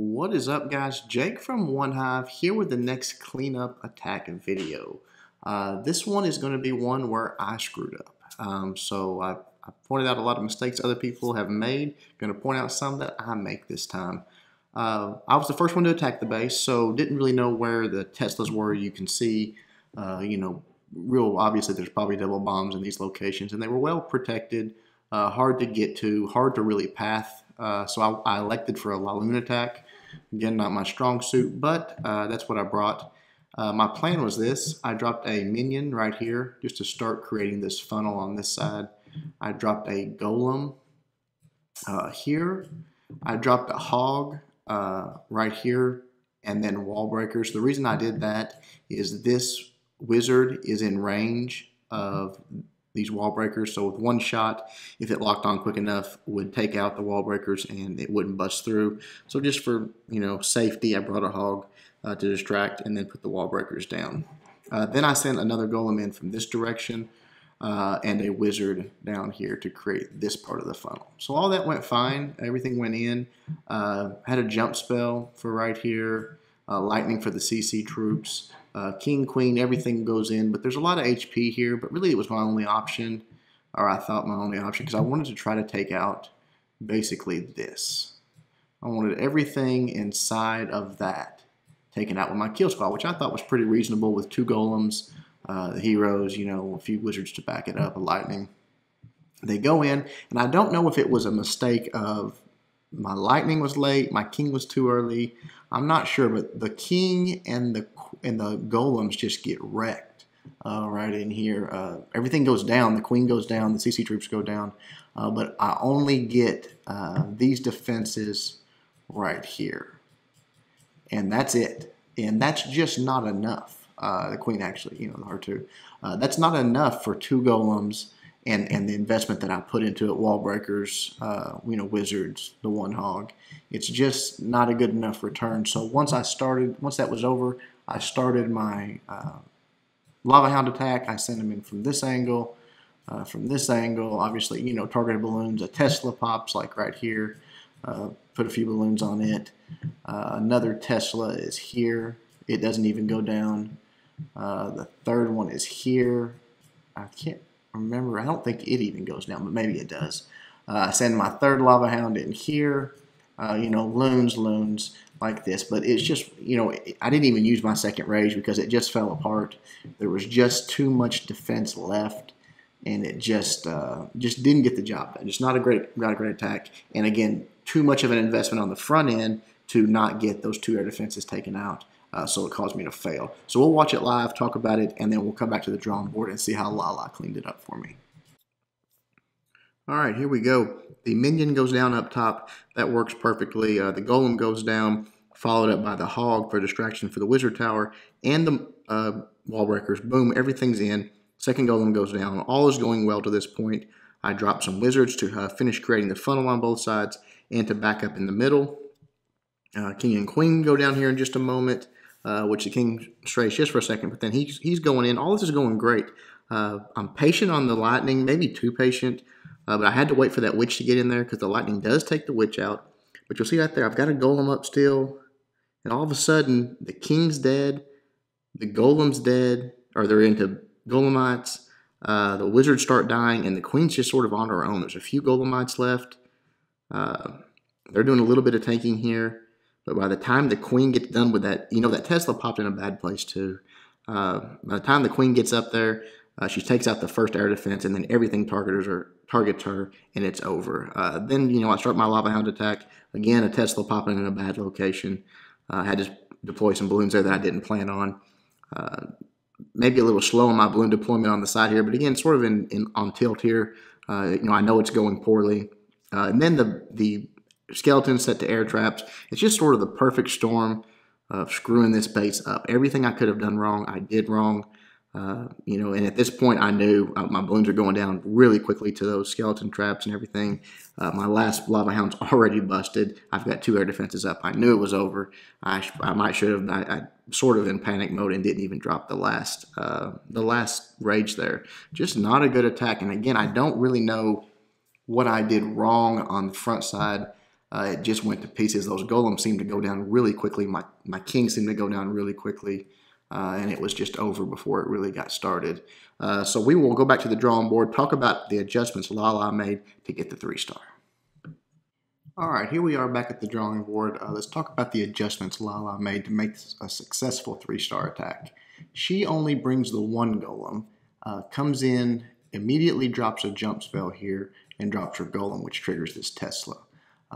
What is up, guys? Jake from OneHive here with the next cleanup attack video. This one is going to be one where I screwed up. I pointed out a lot of mistakes other people have made. Going to point out some that I make this time. I was the first one to attack the base, so didn't really know where the Teslas were. You can see, real obviously there's probably double bombs in these locations, and they were well protected, hard to get to, hard to really path. So I elected for a Laloon attack. Again, not my strong suit, but that's what I brought. My plan was this. I dropped a minion right here just to start creating this funnel on this side. I dropped a golem here. I dropped a hog right here, and then wall breakers. The reason I did that is this wizard is in range of these wall breakers, so with one shot, if it locked on quick enough, would take out the wall breakers and it wouldn't bust through. So just for safety, I brought a hog to distract and then put the wall breakers down. Then I sent another golem in from this direction and a wizard down here to create this part of the funnel. So all that went fine. Everything went in. Had a jump spell for right here, lightning for the CC troops. King, queen, everything goes in, but there's a lot of HP here, but really it was my only option, or I thought my only option, because I wanted to try to take out basically this. I wanted everything inside of that taken out with my kill squad, which I thought was pretty reasonable with two golems, the heroes, a few wizards to back it up, a lightning. They go in, and I don't know if it was a mistake of my lightning was late, my king was too early. I'm not sure, but the king and the golems just get wrecked right in here. Everything goes down. The queen goes down. The CC troops go down. But I only get these defenses right here. And that's it. And that's just not enough. The queen actually, the R2. That's not enough for two golems and the investment that I put into it, wall breakers, wizards, the one hog. It's just not a good enough return. So once that was over, I started my Lava Hound attack. I sent him in from this angle. Obviously, targeted balloons. A Tesla pops like right here. Put a few balloons on it. Another Tesla is here. It doesn't even go down. The third one is here. I can't remember. I don't think it even goes down, but maybe it does. I send my third Lava Hound in here. Loons like this, but it's just, I didn't even use my second rage because it just fell apart. There was just too much defense left, and it just didn't get the job done. Just not a great attack, and again, too much of an investment on the front end to not get those two air defenses taken out. So it caused me to fail. So we'll watch it live, talk about it, and then we'll come back to the drawing board and see how Lala cleaned it up for me. All right, here we go. The minion goes down up top. That works perfectly. The golem goes down, followed up by the hog for distraction for the wizard tower and the wall breakers. Boom, everything's in. Second golem goes down. All is going well to this point. I drop some wizards to finish creating the funnel on both sides and to back up in the middle. King and queen go down here in just a moment, which the king strays just for a second, but then he's going in. All this is going great. I'm patient on the lightning, maybe too patient. But I had to wait for that witch to get in there because the lightning does take the witch out. But you'll see right there, I've got a golem up still. And all of a sudden, the king's dead. The golem's dead. Or they're into golemites. The wizards start dying. And the queen's just sort of on her own. There's a few golemites left. They're doing a little bit of tanking here. But by the time the queen gets done with that, that Tesla popped in a bad place too. By the time the queen gets up there, she takes out the first air defense, and then everything targets her, and it's over. Then, I start my Lava Hound attack. Again, a Tesla popping in a bad location. I had to deploy some balloons there that I didn't plan on. Maybe a little slow on my balloon deployment on the side here, but again, sort of on tilt here. I know it's going poorly. And then the skeletons set to air traps. It's just sort of the perfect storm of screwing this base up. Everything I could have done wrong, I did wrong. And at this point I knew my balloons are going down really quickly to those skeleton traps and everything. My last Lava Hound's already busted. I've got two air defenses up. I knew it was over. I sort of in panic mode and didn't even drop the last rage there. Just not a good attack. And again, I don't really know what I did wrong on the front side. it just went to pieces. Those golems seemed to go down really quickly. My king seemed to go down really quickly. And it was just over before it really got started. So we will go back to the drawing board, talk about the adjustments Lala made to get the 3-star. All right, here we are back at the drawing board. Let's talk about the adjustments Lala made to make a successful 3-star attack. She only brings the 1 golem, comes in, immediately drops a jump spell here, and drops her golem, which triggers this Tesla.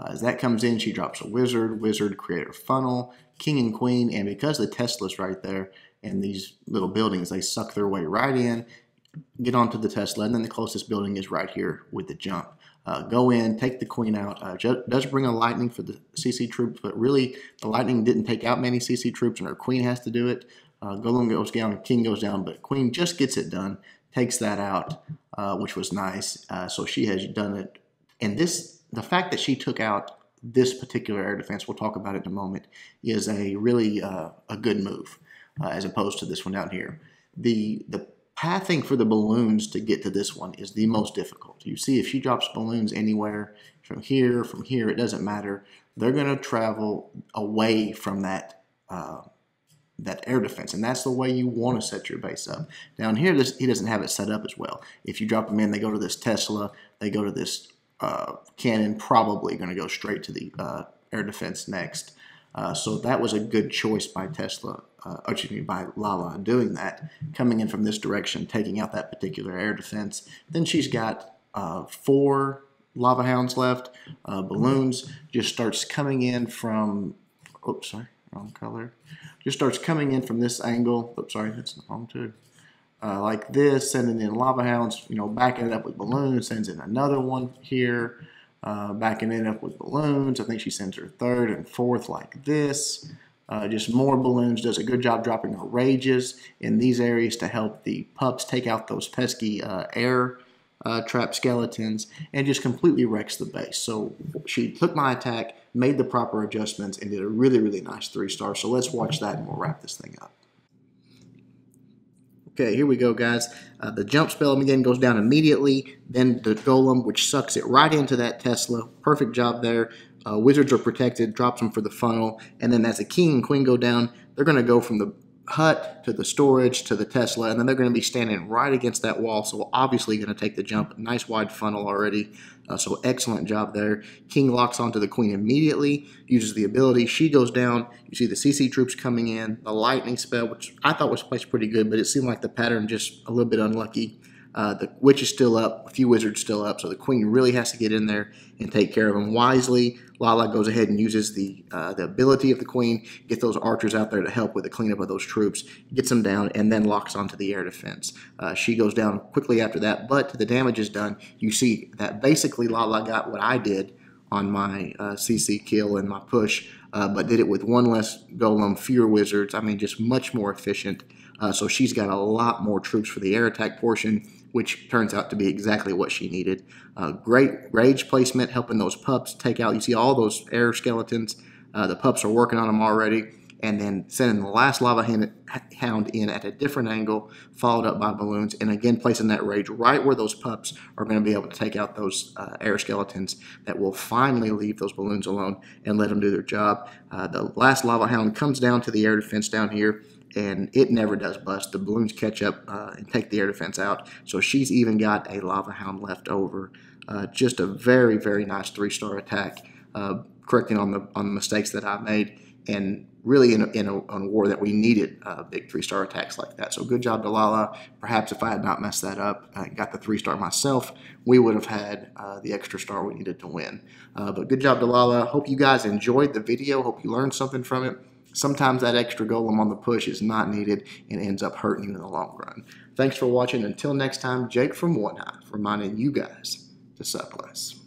As that comes in, she drops a wizard, creator funnel, king and queen, and because the Tesla's right there and these little buildings, they suck their way right in, get onto the Tesla, and then the closest building is right here with the jump. Go in, take the queen out. Does bring a lightning for the CC troops, but really the lightning didn't take out many CC troops, and her queen has to do it. Golem goes down, king goes down, but queen just gets it done, takes that out, which was nice. So she has done it. And the fact that she took out this particular air defense, we'll talk about it in a moment, is a really a good move as opposed to this one down here. The pathing for the balloons to get to this one is the most difficult. You see, if she drops balloons anywhere from here, it doesn't matter. They're going to travel away from that air defense, and that's the way you want to set your base up. Down here, he doesn't have it set up as well. If you drop them in, they go to this Tesla, they go to this cannon, probably going to go straight to the air defense next. So that was a good choice by by Lala doing that, coming in from this direction, taking out that particular air defense. Then she's got 4 lava hounds left. Balloons just starts coming in from, oops, sorry, wrong color. Just starts coming in from this angle. Oops, sorry, that's wrong too. Like this, sending in lava hounds, backing it up with balloons, sends in another one here, backing it up with balloons. I think she sends her 3rd and 4th like this. Just more balloons, does a good job dropping her rages in these areas to help the pups take out those pesky air trap skeletons, and just completely wrecks the base. So she took my attack, made the proper adjustments, and did a really, really nice 3-star. So let's watch that and we'll wrap this thing up. Okay, here we go, guys. The jump spell again goes down immediately. Then the golem, which sucks it right into that Tesla. Perfect job there. Wizards are protected, drops them for the funnel. And then as the king and queen go down, they're going to go from the hut to the storage to the Tesla, and then they're going to be standing right against that wall, so obviously going to take the jump. Nice wide funnel already, so excellent job there. King locks onto the queen immediately, uses the ability. She goes down. You see the CC troops coming in, the lightning spell, which I thought was placed pretty good, but it seemed like the pattern just a little bit unlucky. The witch is still up, a few wizards still up, so the queen really has to get in there and take care of them wisely. Lala goes ahead and uses the ability of the queen, get those archers out there to help with the cleanup of those troops, gets them down, and then locks onto the air defense. She goes down quickly after that, but the damage is done. You see that basically Lala got what I did on my CC kill and my push, but did it with 1 less golem, fewer wizards. I mean, just much more efficient. So she's got a lot more troops for the air attack portion, which turns out to be exactly what she needed. Great rage placement, helping those pups take out. You see all those air skeletons. The pups are working on them already. And then sending the last lava hound in at a different angle, followed up by balloons. And again, placing that rage right where those pups are going to be able to take out those air skeletons that will finally leave those balloons alone and let them do their job. The last lava hound comes down to the air defense down here, and it never does bust. The balloons catch up and take the air defense out. So she's even got a lava hound left over. Just a very, very nice 3-star attack, correcting on the mistakes that I made, and really in a war that we needed big 3-star attacks like that. So good job to Lala. Perhaps if I had not messed that up and got the 3-star myself, we would have had the extra star we needed to win. But good job to Lala. Hope you guys enjoyed the video. Hope you learned something from it. Sometimes that extra golem on the push is not needed and ends up hurting you in the long run. Thanks for watching. Until next time, Jake from OneHive reminding you guys to suck less.